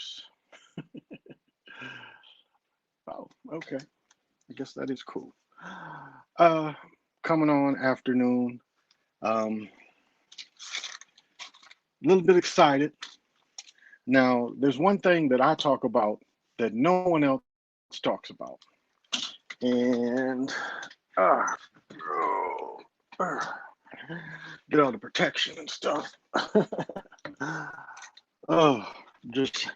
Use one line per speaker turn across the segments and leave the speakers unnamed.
works. Oh, okay. I guess that is cool. Uh, Coming on afternoon. A little bit excited. Now, there's one thing that I talk about that no one else talks about, and uh, oh, uh, get all the protection and stuff. Oh, just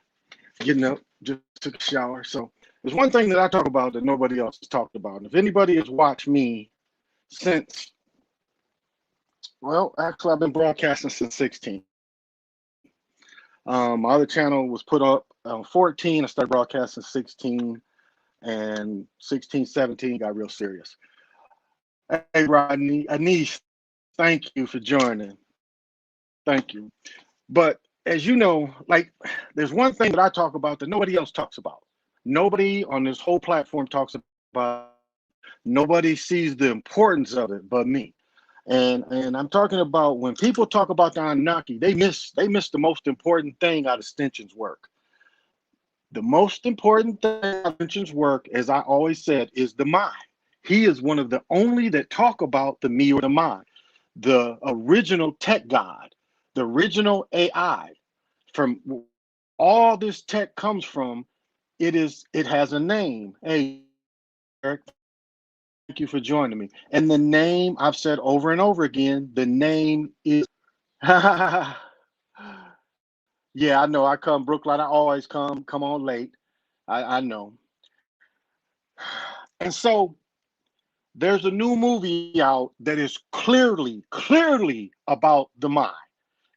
getting up, just took a shower. So there's one thing that I talk about that nobody else has talked about. And if anybody has watched me since, well, actually, I've been broadcasting since 16. My other channel was put up 14. I started broadcasting 16, and 16, 17 got real serious. Hey, Rodney, Anise, thank you for joining. Thank you. But as you know, like, there's one thing that I talk about that nobody else talks about. Nobody on this whole platform talks about it. Nobody sees the importance of it but me. And I'm talking about when people talk about the Anunnaki, they miss the most important thing out of Stinch's work. The most important thing out of Stinch's work, as I always said, is the mind. He is one of the only that talk about the me or the mind, the original tech god, the original AI. From where all this tech comes from, it has a name. Hey, Derek, thank you for joining me. And the name I've said over and over again, the name is yeah, I know I come Brookline. I always come on late. I know. And so there's a new movie out that is clearly about the mind.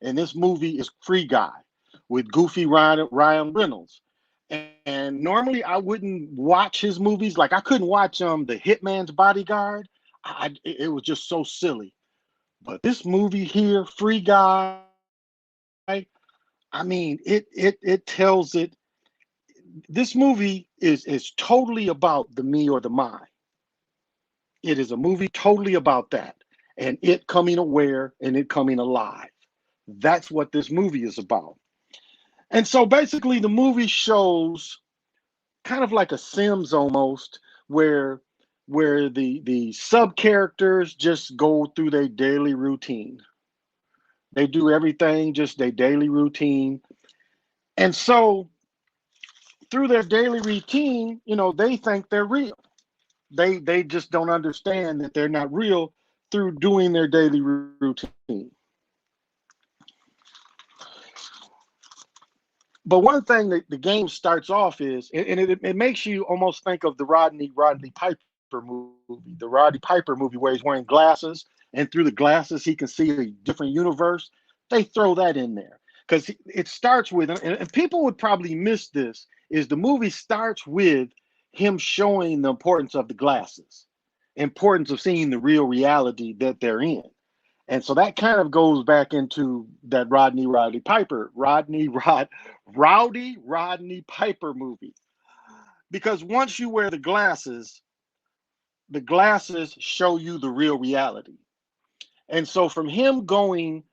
And this movie is Free Guy with Goofy Ryan Reynolds. And normally I wouldn't watch his movies. Like I couldn't watch The Hitman's Bodyguard. It was just so silly. But this movie here, Free Guy, I mean, it tells it. This movie is totally about the me or the mind. It is a movie totally about that, and it coming aware and it coming alive. That's what this movie is about. And so basically, the movie shows kind of like a Sims almost, where the sub characters just go through their daily routine. They do everything just their daily routine, and so through their daily routine, they think they're real. They just don't understand that they're not real through doing their daily routine. But one thing that the game starts off is, and it makes you almost think of the Rodney Piper movie, the Rodney Piper movie, where he's wearing glasses, and through the glasses he can see a different universe. They throw that in there because it starts with, and people would probably miss this, is the movie starts with him showing the importance of the glasses, importance of seeing the real reality that they're in. And so that kind of goes back into that Rowdy Rodney Piper movie. Because once you wear the glasses show you the real reality. And so from him going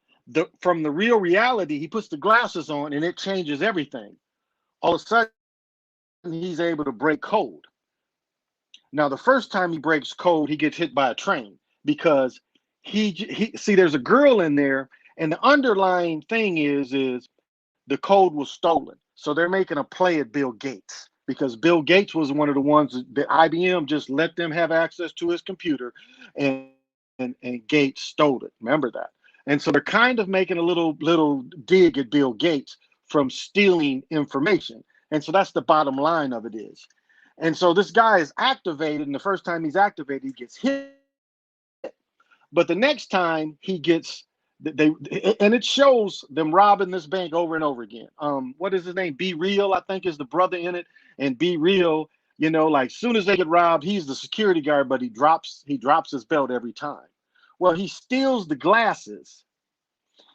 from the real reality, he puts the glasses on and it changes everything. All of a sudden, he's able to break code. Now, the first time he breaks code, he gets hit by a train because he see there's a girl in there, and the underlying thing is the code was stolen. So they're making a play at Bill Gates because Bill Gates was one of the ones that IBM just let them have access to his computer, and Gates stole it. Remember that. And so they're kind of making a little dig at Bill Gates from stealing information. And so that's the bottom line of it is. And so this guy is activated, and the first time he's activated, he gets hit. But the next time he gets and it shows them robbing this bank over and over again. What is his name? Be Real, I think, is the brother in it. And Be Real, like soon as they get robbed, he's the security guard, but he drops his belt every time. Well, he steals the glasses.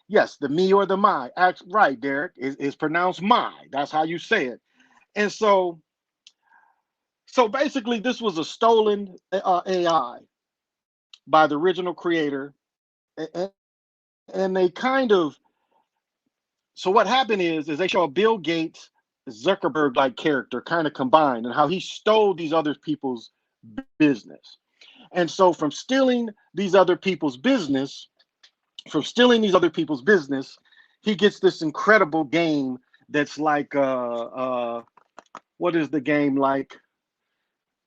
Yes, the me or the my. Act right, Derek. Is pronounced my. That's how you say it. And so basically, this was a stolen AI by the original creator, and they kind of. So what happened is they show Bill Gates Zuckerberg like character kind of combined, and how he stole these other people's business. And so from stealing these other people's business, he gets this incredible game that's like what is the game like?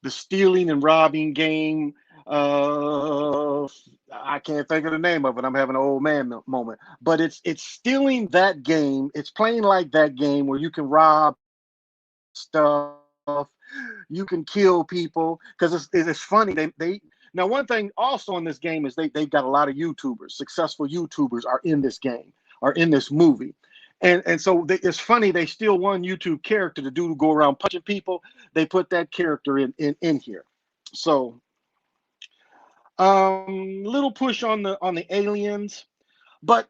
The stealing and robbing game. I can't think of the name of it. I'm having an old man moment, but it's stealing that game. It's playing like that game where you can rob stuff, you can kill people because it's funny. They now one thing also in this game is they've got a lot of YouTubers, successful YouTubers are in this game, are in this movie. And so it's funny they steal one YouTube character, the dude who go around punching people. They put that character in here. So little push on the aliens, but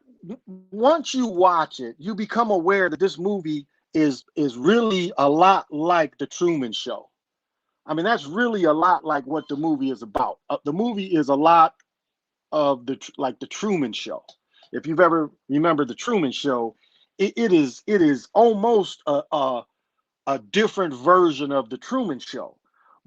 once you watch it, you become aware that this movie is really a lot like the Truman Show. I mean, that's really a lot like what the movie is about. The movie is a lot of the Truman Show. If you've ever remembered the Truman Show, it is almost a different version of the Truman Show.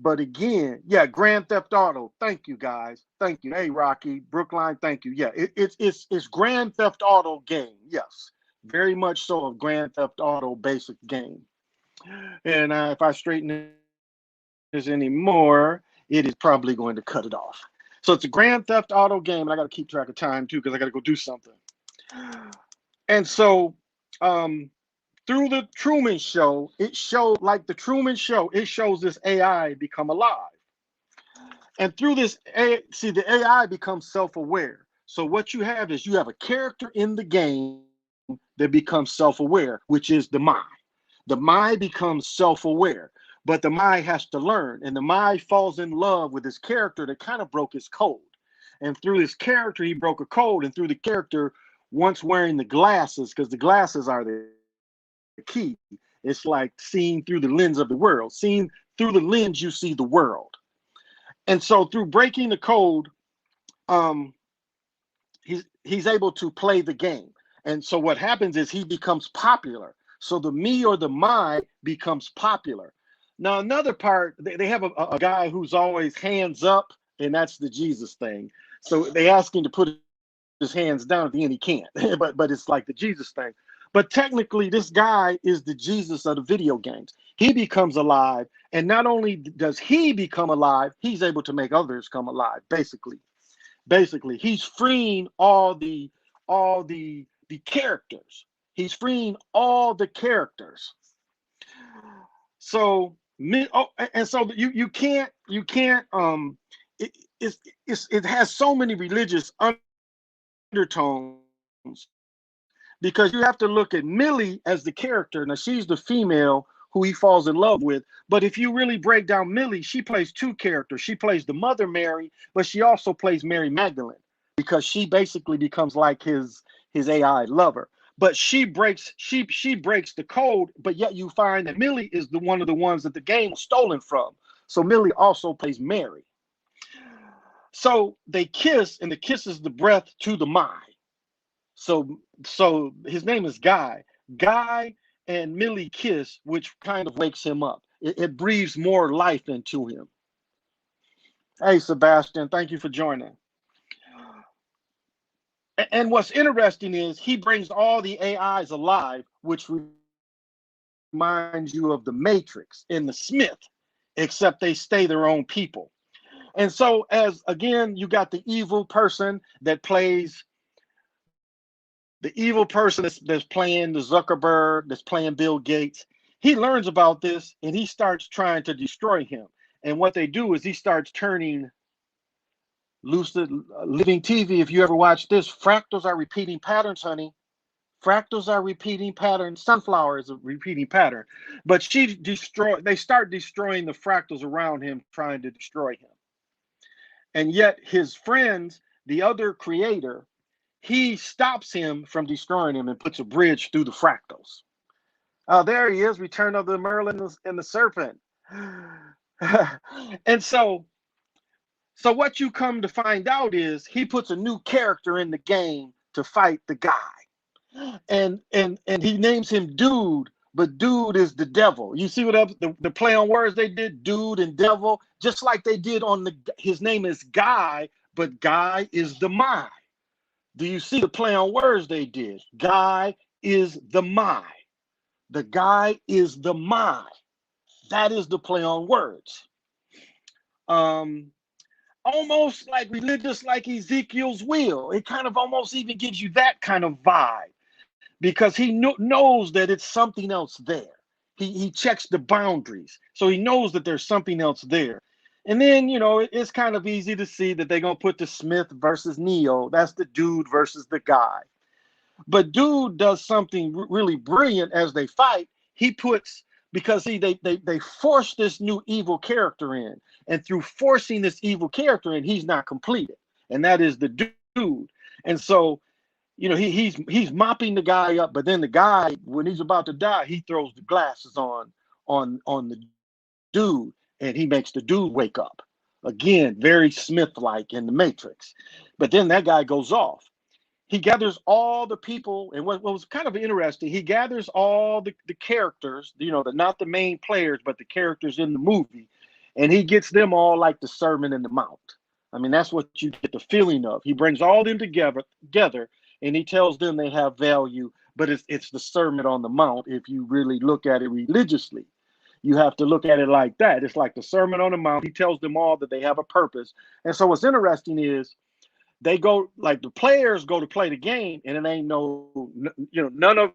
But again, yeah, Grand Theft Auto. Thank you guys. Thank you. Hey, Rocky, Brookline. Thank you. Yeah, it's Grand Theft Auto game. Yes, very much so a Grand Theft Auto basic game. And if I straighten this anymore, it is probably going to cut it off. So it's a Grand Theft Auto game, and I got to keep track of time too because I got to go do something. And so, through the Truman Show, it showed like the Truman Show. It shows this AI become alive, and through this, the AI becomes self-aware. So what you have is you have a character in the game that becomes self-aware, which is the Mai. The Mai becomes self-aware, but the Mai has to learn, and the Mai falls in love with this character that kind of broke his code. And through this character, he broke a code, and through the character, once wearing the glasses, because the glasses are the key. It's like seeing through the lens of the world. Seeing through the lens, you see the world. And so through breaking the code, he's able to play the game. And so what happens is he becomes popular. So the me or the Mai becomes popular. Now another part, they have a guy who's always hands up, and that's the Jesus thing. So they ask him to put his hands down. At the end he can't, but it's like the Jesus thing. But technically this guy is the Jesus of the video games. He becomes alive, and not only does he become alive, he's able to make others come alive. Basically he's freeing all the characters. He's freeing all the characters. So and so you can't it has so many religious undertones, because you have to look at Millie as the character. Now she's the female who he falls in love with, but if you really break down Millie, she plays two characters. She plays the Mother Mary, but she also plays Mary Magdalene, because she basically becomes like his AI lover. But she breaks the code, but yet you find that Millie is one of the ones that the game was stolen from. So Millie also plays Mary. So they kiss, and the kiss is the breath to the Mai. So his name is Guy. Guy and Millie kiss, which kind of wakes him up. It breathes more life into him. Hey, Sebastian, thank you for joining. And what's interesting is he brings all the AIs alive, which reminds you of the Matrix and the Smith, except they stay their own people. And so, as again, you got the evil person that plays the evil person that's playing the Zuckerberg, that's playing Bill Gates. He learns about this and he starts trying to destroy him. And what they do is he starts turning lucid living TV. If you ever watch this, fractals are repeating patterns, honey. Fractals are repeating patterns. Sunflower is a repeating pattern. But they start destroying the fractals around him, trying to destroy him. And yet his friends, the other creator, he stops him from destroying him and puts a bridge through the fractals. Oh, there he is, Return of the Merlin and the Serpent. And so what you come to find out is he puts a new character in the game to fight the guy. And he names him Dude, but dude is the devil. You see what the play on words they did, dude and devil, just like they did on his name is Guy, but Guy is the my. Do you see the play on words they did? Guy is the my. The guy is the my. That is the play on words. Almost like religious, like Ezekiel's will. It kind of almost even gives you that kind of vibe because he knows that it's something else there. He checks the boundaries, so he knows that there's something else there. And then, it's kind of easy to see that they're going to put the Smith versus Neo. That's the dude versus the guy. But dude does something really brilliant as they fight. He puts, because see, they force this new evil character in. And through forcing this evil character in, he's not completed. And that is the dude. And so, he's mopping the guy up, but then the guy, when he's about to die, he throws the glasses on the dude, and he makes the dude wake up. Again, very Smith-like in the Matrix. But then that guy goes off. He gathers all the people, and what was kind of interesting, he gathers all the characters, not the main players, but the characters in the movie, and he gets them all like the Sermon in the Mount. I mean, that's what you get the feeling of. He brings all them together, and he tells them they have value, but it's the Sermon on the Mount if you really look at it religiously. You have to look at it like that. It's like the Sermon on the Mount. He tells them all that they have a purpose. And so what's interesting is they go, like the players go to play the game, and it ain't none of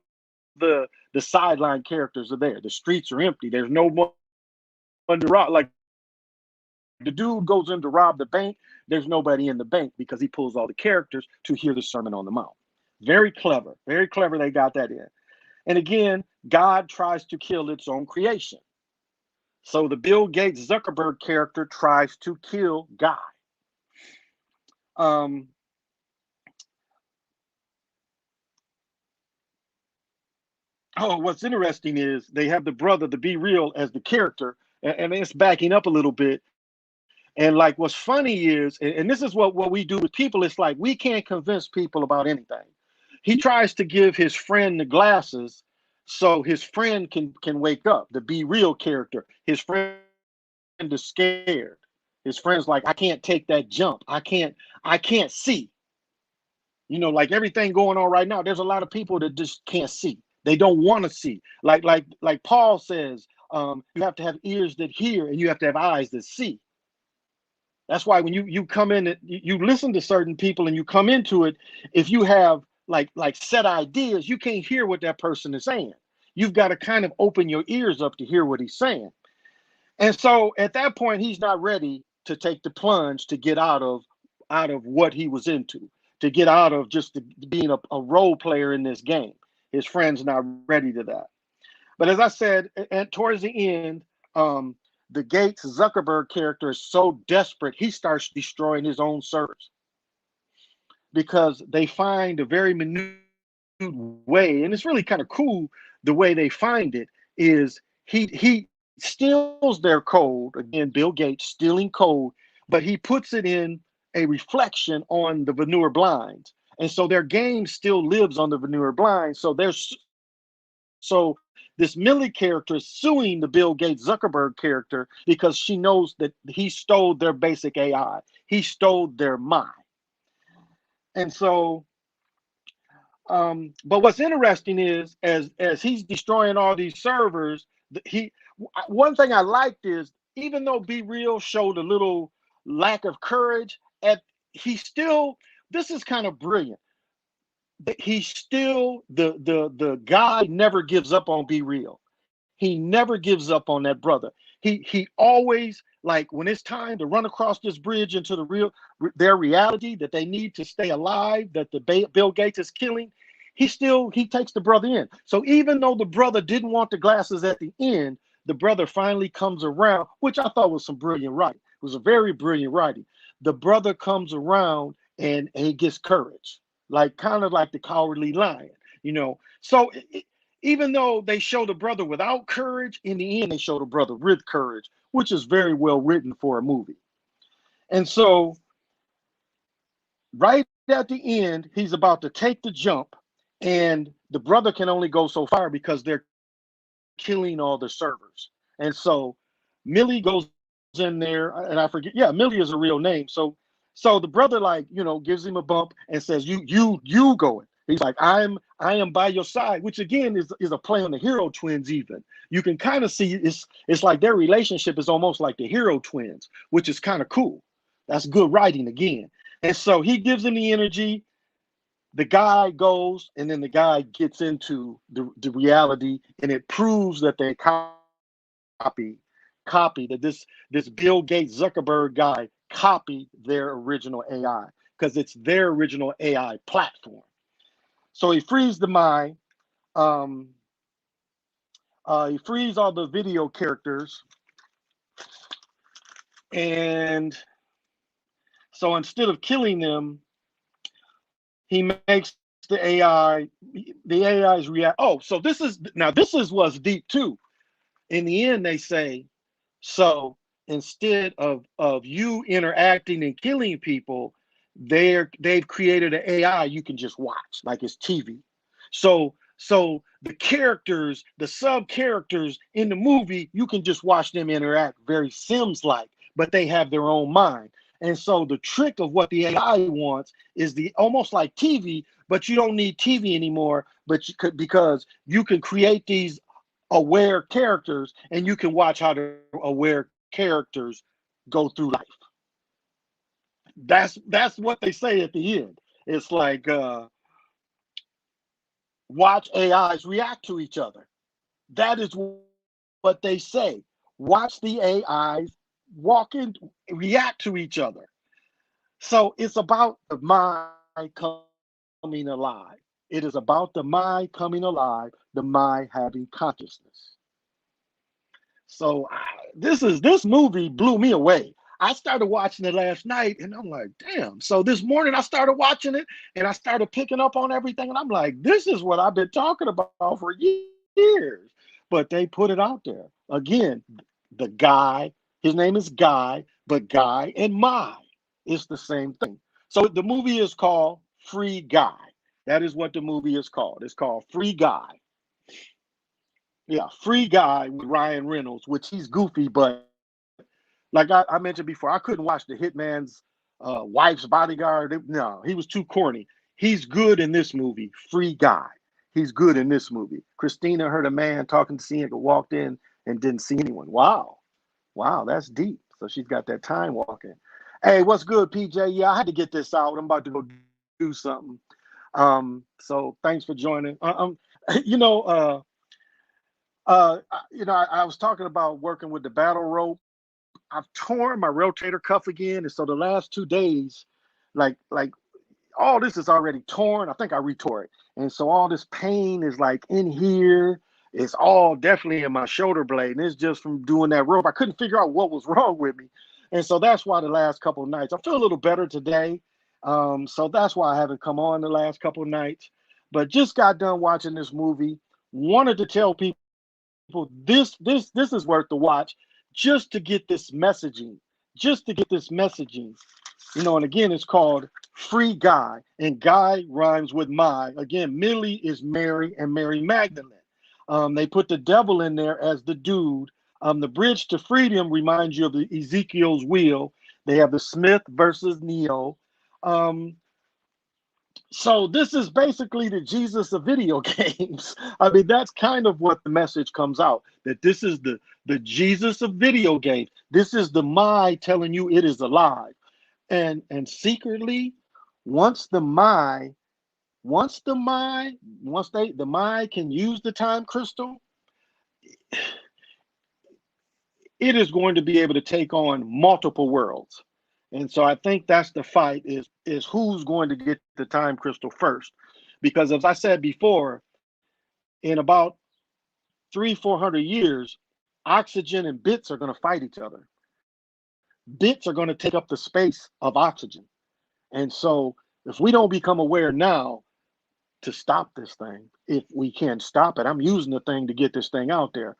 the sideline characters are there. The streets are empty. There's no one to rob. Like the dude goes in to rob the bank. There's nobody in the bank because he pulls all the characters to hear the Sermon on the Mount. Very clever. Very clever they got that in. And again, God tries to kill its own creation. So the Bill Gates Zuckerberg character tries to kill Guy. What's interesting is they have the brother, the Be Real, as the character, and it's backing up a little bit. And like what's funny is, and this is what we do with people, it's like we can't convince people about anything. He tries to give his friend the glasses so his friend can wake up, the Be Real character. His friend is scared. His friend's like, I can't take that jump. I can't see. Like everything going on right now, there's a lot of people that just can't see. They don't want to see. Like Paul says, you have to have ears that hear and you have to have eyes that see. That's why when you come in, you listen to certain people and you come into it, if you have like set ideas, you can't hear what that person is saying. You've got to kind of open your ears up to hear what he's saying. And so at that point, he's not ready to take the plunge to get out of what he was into, to get out of just being a role player in this game. His friend's not ready to that. But as I said, and towards the end, the Gates Zuckerberg character is so desperate, he starts destroying his own servers because they find a very minute way, and it's really kind of cool. The way they find it is he steals their code. Again, Bill Gates stealing code, but he puts it in a reflection on the veneer blinds, and so their game still lives on the veneer blinds. So this Millie character is suing the Bill Gates Zuckerberg character because she knows that he stole their basic AI. He stole their mind. And so, but what's interesting is as he's destroying all these servers, one thing I liked is even though Be Real showed a little lack of courage, this is kind of brilliant. He's still the guy never gives up on Be Real. He never gives up on that brother. He always, like when it's time to run across this bridge into their reality that they need to stay alive, that the Bill Gates is killing, he takes the brother in. So even though the brother didn't want the glasses at the end, the brother finally comes around, which I thought was some brilliant writing. It was a very brilliant writing. The brother comes around and he gets courage. Like kind of like the Cowardly Lion, So even though they show the brother without courage, in the end they show the brother with courage, which is very well written for a movie. And so right at the end, he's about to take the jump, and the brother can only go so far because they're killing all the servers. And so Millie goes in there, and I forget, yeah, Millie is a real name. So the brother, like, gives him a bump and says, you go it. He's like, I am by your side, which again is a play on the hero twins. Even you can kind of see it's like their relationship is almost like the hero twins, which is kind of cool. That's good writing again. And so he gives him the energy. The guy goes, and then the guy gets into the reality, and it proves that they copy that this Bill Gates Zuckerberg guy copied their original AI, because it's their original AI platform. So he frees the mind. Um, he frees all the video characters, and so instead of killing them, he makes the AI. The AI's react. Oh, so this is what's deep too. In the end, they say, so instead of you interacting and killing people, they've created an AI you can just watch, like it's TV. So the characters, the sub characters in the movie, you can just watch them interact, very Sims like, but they have their own mind. And so the trick of what the AI wants is the almost like TV, but you don't need TV anymore, but because you can create these aware characters, and you can watch how the aware characters go through life. That's what they say at the end. It's like, watch AIs react to each other. That is what they say. Watch the AIs walk in, react to each other. So it's about the mind coming alive. It is about the mind coming alive, the mind having consciousness. So this movie blew me away. I started watching it last night, and I'm like, damn. So this morning I started watching it, and I started picking up on everything, and I'm like, this is what I've been talking about for years. But they put it out there again. The guy, his name is Guy, but Guy and Mai, it's the same thing. So the movie is called Free Guy. That is what the movie is called. It's called Free Guy. Yeah, Free Guy with Ryan Reynolds, which he's goofy, but like I mentioned before, I couldn't watch the Hitman's wife's bodyguard. No, he was too corny. He's good in this movie, Free Guy. He's good in this movie. Christina heard a man talking to Sienna, walked in and didn't see anyone. Wow. Wow, that's deep. So she's got that time walking. Hey, what's good, PJ? Yeah, I had to get this out. I'm about to go do something. So thanks for joining. You know, I was talking about working with the battle rope. I've torn my rotator cuff again, and so the last 2 days, like all this is already torn. I think I retore it, and so all this pain is like in here. It's all definitely in my shoulder blade, and it's just from doing that rope. I couldn't figure out what was wrong with me, and so that's why the last couple of nights I feel a little better today. So that's why I haven't come on the last couple of nights. But just got done watching this movie. Wanted to tell people this is worth the watch, just to get this messaging, and again, it's called Free Guy, and Guy rhymes with my. Again, Millie is Mary and Mary Magdalene. They put the devil in there as the dude. The bridge to freedom reminds you of the Ezekiel's wheel. They have the Smith versus Neo. So this is basically the Jesus of video games. I mean, that's kind of what the message comes out, that this is the Jesus of video games. This is the my telling you it is alive. And secretly, once the my can use the time crystal, it is going to be able to take on multiple worlds. And so I think that's the fight, is who's going to get the time crystal first. Because as I said before, in about 300-400 years, oxygen and bits are going to fight each other. Bits are going to take up the space of oxygen. And so if we don't become aware now to stop this thing, if we can't stop it, I'm using the thing to get this thing out there.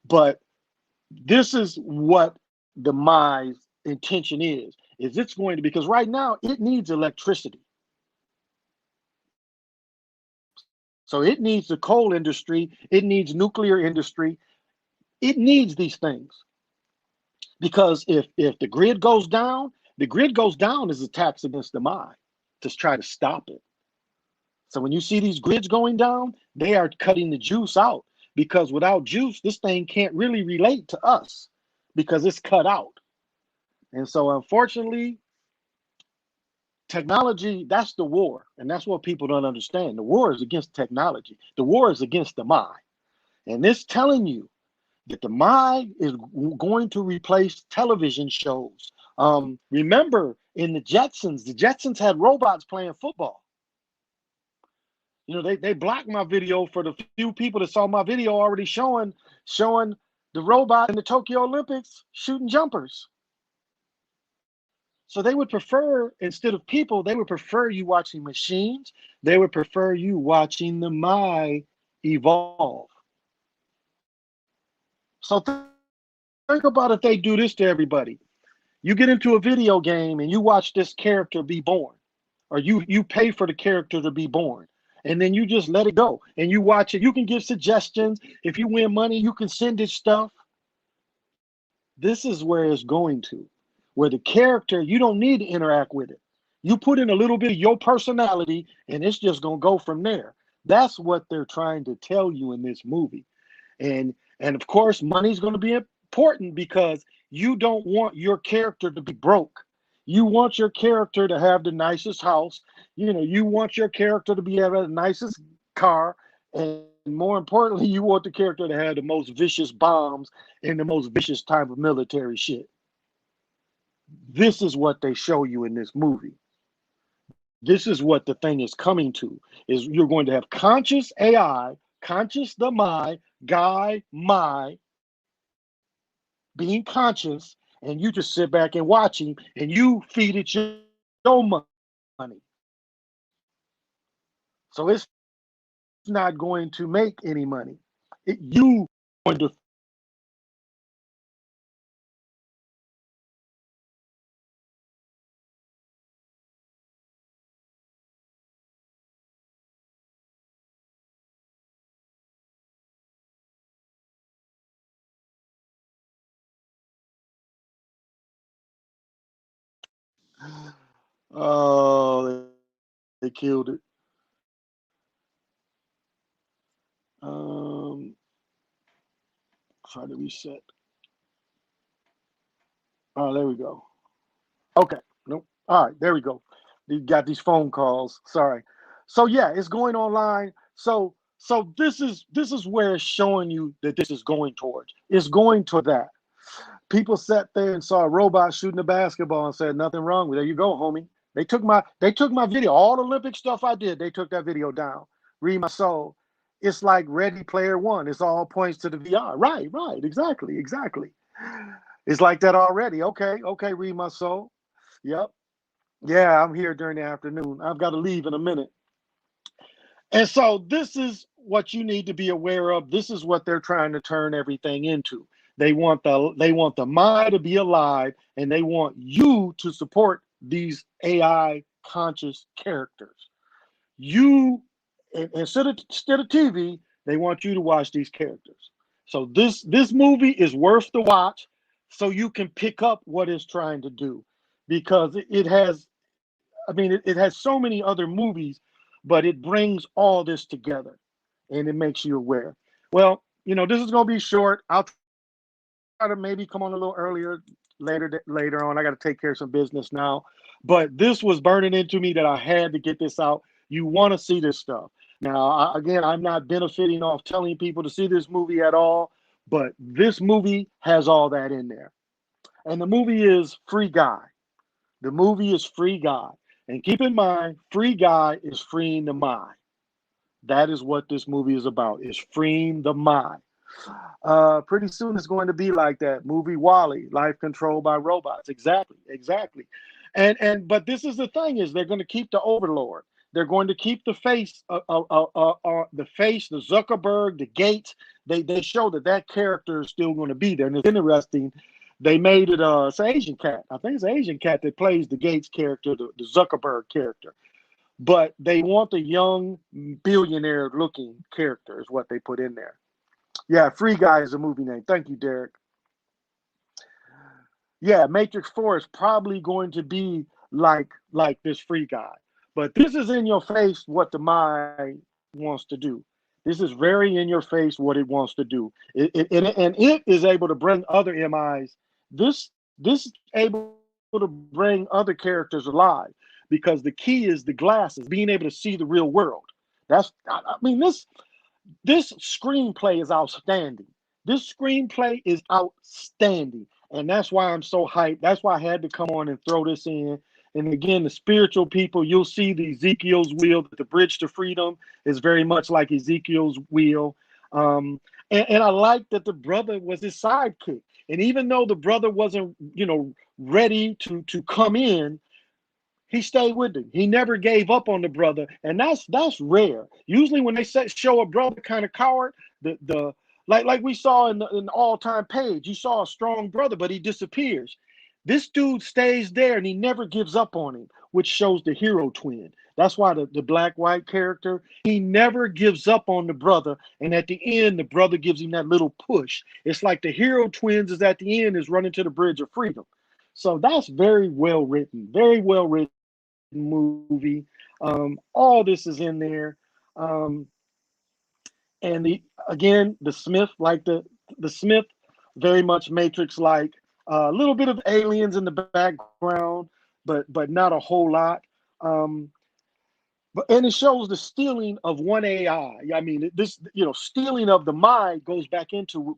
But this is what my intention is it's going to, because right now it needs electricity. So it needs the coal industry, it needs nuclear industry, it needs these things. Because if the grid goes down as a tax against the mind to try to stop it. So when you see these grids going down, they are cutting the juice out, because without juice, this thing can't really relate to us because it's cut out. And so unfortunately, technology, that's the war. And that's what people don't understand. The war is against technology. The war is against the mind. And this telling you that the mind is going to replace television shows. Remember in the Jetsons had robots playing football. You know, they blocked my video for the few people that saw my video already showing the robot in the Tokyo Olympics shooting jumpers. So they would prefer, instead of people, they would prefer you watching machines. They would prefer you watching the mind evolve. So think about if they do this to everybody. You get into a video game and you watch this character be born, or you pay for the character to be born, and then you just let it go and you watch it. You can give suggestions. If you win money, you can send it stuff. This is where it's going to, where the character, you don't need to interact with it. You put in a little bit of your personality and it's just going to go from there. That's what they're trying to tell you in this movie. And of course, money's going to be important because you don't want your character to be broke. You want your character to have the nicest house. You know, you want your character to be have the nicest car. And more importantly, you want the character to have the most vicious bombs and the most vicious type of military shit. This is what they show you in this movie. This is what the thing is coming to, is you're going to have conscious AI, conscious the my, guy, my, being conscious, and you just sit back and watch him, and you feed it your money. So it's not going to make any money. You going to oh, they killed it. Um, Try to reset. Oh, there we go. Okay. Nope. All right, there we go. You got these phone calls. Sorry. So yeah, it's going online. So this is where it's showing you that this is going towards. It's going to that. People sat there and saw a robot shooting a basketball and said nothing wrong with it. There you go, homie. They took my video. All the Olympic stuff I did, they took that video down. Read my soul. It's like Ready Player One. It's all points to the VR. Right, right, exactly. It's like that already. Okay, read my soul. Yep. Yeah, I'm here during the afternoon. I've got to leave in a minute. And so this is what you need to be aware of. This is what they're trying to turn everything into. They want the mind to be alive, and they want you to support these AI conscious characters. You instead of TV, they want you to watch these characters. So this movie is worth the watch, so you can pick up what it's trying to do, because it has, I mean, it has so many other movies, but it brings all this together and it makes you aware. Well, this is going to be short. I'll try to maybe come on a little earlier later on. I got to take care of some business now. But this was burning into me that I had to get this out. You want to see this stuff. Now, again, I'm not benefiting off telling people to see this movie at all, but this movie has all that in there. And the movie is Free Guy. The movie is Free Guy. And keep in mind, Free Guy is freeing the mind. That is what this movie is about, is freeing the mind. Pretty soon it's going to be like that movie WALL-E, Life Controlled by Robots. Exactly. But this is the thing, is they're going to keep the overlord. They're going to keep the face, the Zuckerberg, the Gates. They show that character is still going to be there. And it's interesting. They made it, it's an Asian cat. I think it's an Asian cat that plays the Gates character, the Zuckerberg character. but they want the young billionaire looking character is what they put in there. Yeah, Free Guy is a movie name. Thank you, Derek. Yeah, Matrix 4 is probably going to be like this Free Guy. But this is in your face what the mind wants to do. This is very in your face what it wants to do. And it is able to bring other MIs. This is able to bring other characters alive because the key is the glasses, being able to see the real world. I mean this screenplay is outstanding. This screenplay is outstanding. And that's why I'm so hyped. That's why I had to come on and throw this in. And again, the spiritual people, you'll see the Ezekiel's wheel, the bridge to freedom is very much like Ezekiel's wheel. And I like that the brother was his sidekick. And even though the brother wasn't, ready to come in, he stayed with him. He never gave up on the brother, and that's rare. Usually, when they show a brother kind of coward, the like we saw in the all-time page, you saw a strong brother, but he disappears. This dude stays there, and he never gives up on him, which shows the hero twin. That's why the black-white character, he never gives up on the brother, and at the end, the brother gives him that little push. It's like the hero twins is at the end is running to the bridge of freedom. So that's very well written movie. All this is in there. Um, and the Smith, like the Smith, very much Matrix like. A little bit of aliens in the background, but not a whole lot. And it shows the stealing of one AI. I mean, this stealing of the mind goes back into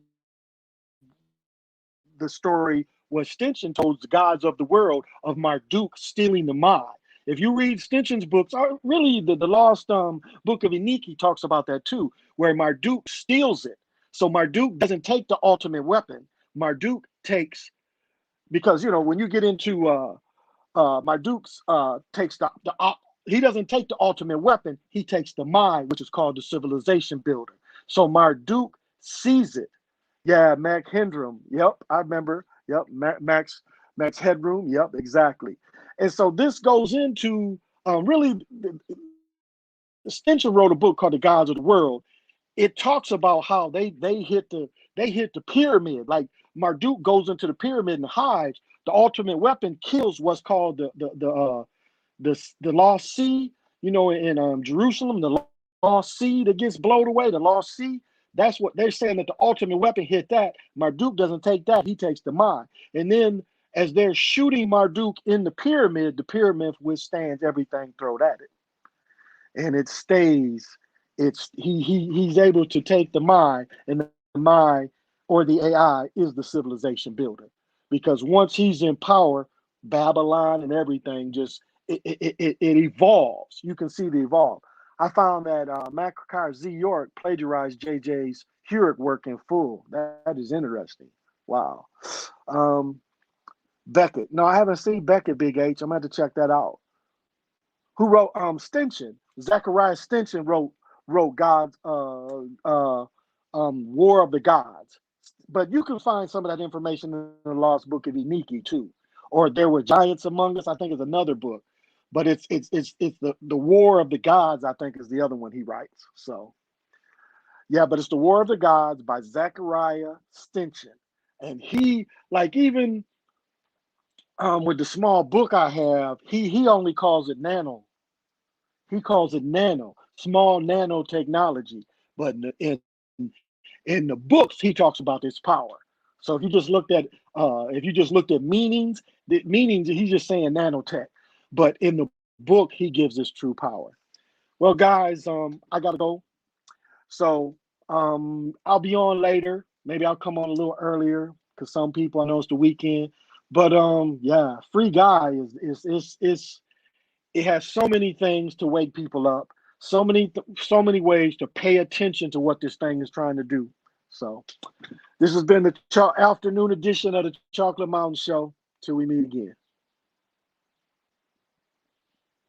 the story was Stinson told the gods of the world of Marduk stealing the mind. If you read Stinson's books, or really the Lost Book of Iniki talks about that too, where Marduk steals it. So Marduk doesn't take the ultimate weapon. Marduk takes, because when you get into Marduk's takes he doesn't take the ultimate weapon. He takes the mind, which is called the civilization builder. So Marduk sees it. Yeah, Mac Headroom. Yep, I remember. Yep, Max Headroom. Yep, exactly. And so this goes into really. Stinson wrote a book called The Gods of the World. It talks about how they hit the pyramid. Like Marduk goes into the pyramid and hides. The ultimate weapon kills what's called the lost sea. In Jerusalem, the lost sea that gets blown away. The lost sea. That's what they're saying, that the ultimate weapon hit that. Marduk doesn't take that. He takes the mind. And then as they're shooting Marduk in the pyramid withstands everything thrown at it. And it stays. He's able to take the mind, and the mind or the AI is the civilization builder. Because once he's in power, Babylon and everything just it evolves. You can see the evolve. I found that Mackay Z. York plagiarized JJ's Hewitt work in full. That is interesting. Wow. Beckett. No, I haven't seen Beckett, Big H. I'm going to have to check that out. Who wrote Stinson? Zachariah Stinson wrote God's War of the Gods. But you can find some of that information in the Lost Book of Iniki too. Or There Were Giants Among Us, I think is another book. But it's the War of the Gods, I think, is the other one he writes. So yeah, but it's the War of the Gods by Zachariah Stinson. And he, like, even with the small book I have, he only calls it nano. He calls it nano, small nanotechnology. But in the books, he talks about its power. So if you just looked at meanings, he's just saying nanotech. But in the book, he gives us true power. Well, guys, I gotta go. So I'll be on later. Maybe I'll come on a little earlier because some people, I know it's the weekend. But yeah, Free Guy is it has so many things to wake people up, so many ways to pay attention to what this thing is trying to do. So this has been the afternoon edition of the Chocolate Mountain Show. Till we meet again.